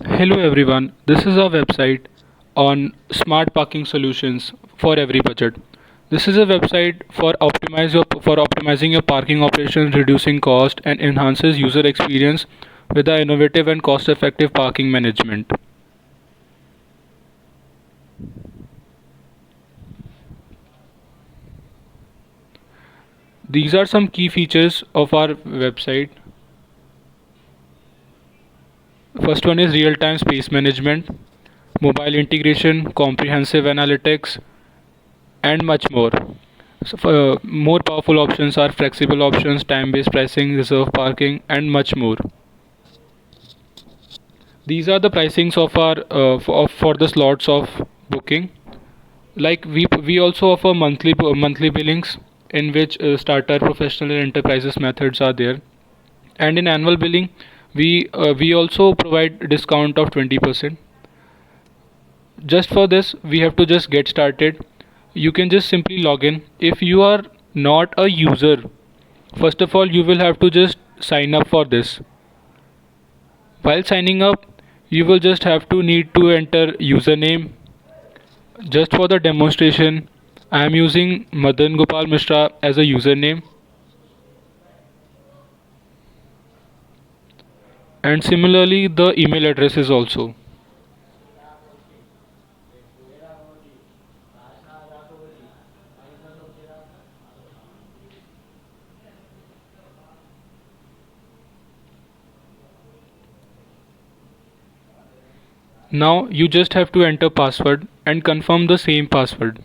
Hello everyone, this is our website on smart parking solutions for every budget. This is a website for optimizing your parking operations, reducing cost and enhances user experience with the innovative and cost-effective parking management. These are some key features of our website. First one is real-time space management, mobile integration, comprehensive analytics, and much more. So, more powerful options are flexible options, time-based pricing, reserve parking, and much more. These are the pricings of our for the slots of booking. Like we also offer monthly billings in which starter, professional, and enterprises methods are there. And in annual billing, we also provide discount of 20%. Just for this, we have to just get started. You can just simply log in. If you are not a user, first of all, you will have to just sign up for this. While signing up, you will just have to need to enter username. Just for the demonstration, I am using Madan Gopal Mishra as a username, and similarly the email address is also. Now you just have to enter password and confirm the same password.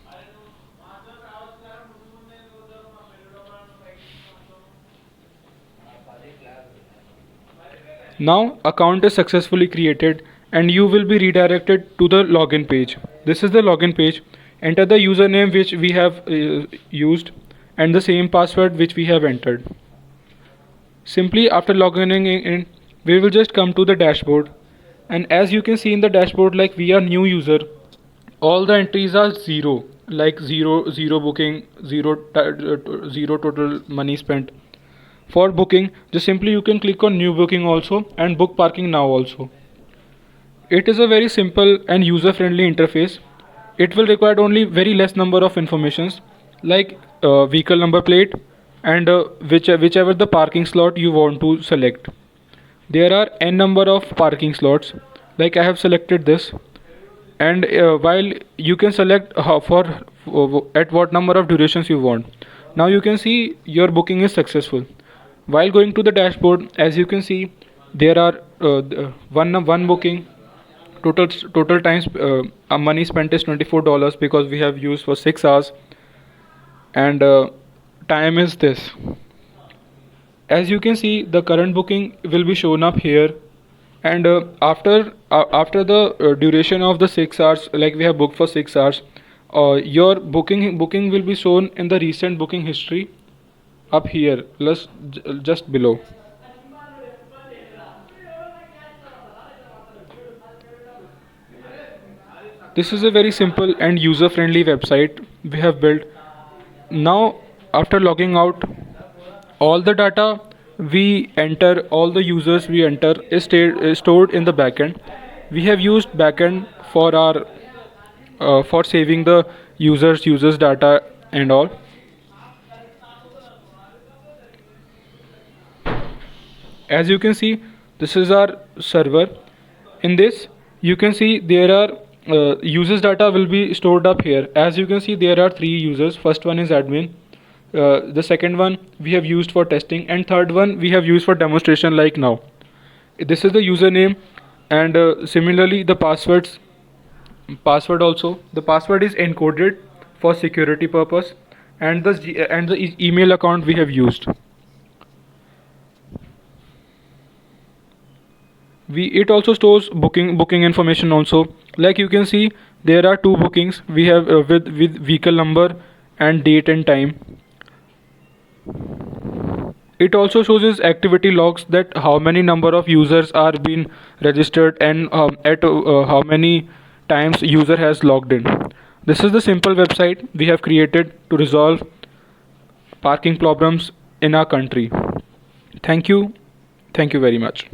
Now account is successfully created and you will be redirected to the login page. This is the login page. Enter the username which we have used and the same password which we have entered. Simply after logging in, we will just come to the dashboard, and as you can see in the dashboard, like we are new user, all the entries are zero, like zero booking, zero total money spent. For booking, just simply you can click on new booking also and book parking now also. It is a very simple and user friendly interface. It will require only very less number of informations like vehicle number plate and whichever the parking slot you want to select. There are n number of parking slots, like I have selected this, and while you can select at what number of durations you want. Now you can see your booking is successful. While going to the dashboard, as you can see, there are one booking. Total times money spent is $24 because we have used for 6 hours, and time is this. As you can see, the current booking will be shown up here, and after the duration of the 6 hours, like we have booked for 6 hours, your booking will be shown in the recent booking history up here, just below. This is a very simple and user friendly website we have built. Now after logging out, all the data we enter, all the users we enter is stored in the backend. We have used backend for our for saving the users data and all. As you can see, this is our server. In this you can see there are users data will be stored up here. As you can see, there are three users. First one is admin, the second one we have used for testing, and third one we have used for demonstration like now. This is the username, and similarly the password also. The password is encoded for security purpose, and the email account we have used. It also stores booking information also. Like you can see, there are two bookings we have with vehicle number and date and time. It also shows its activity logs, that how many number of users are being registered and at how many times user has logged in. This is the simple website we have created to resolve parking problems in our country. Thank you. Thank you very much.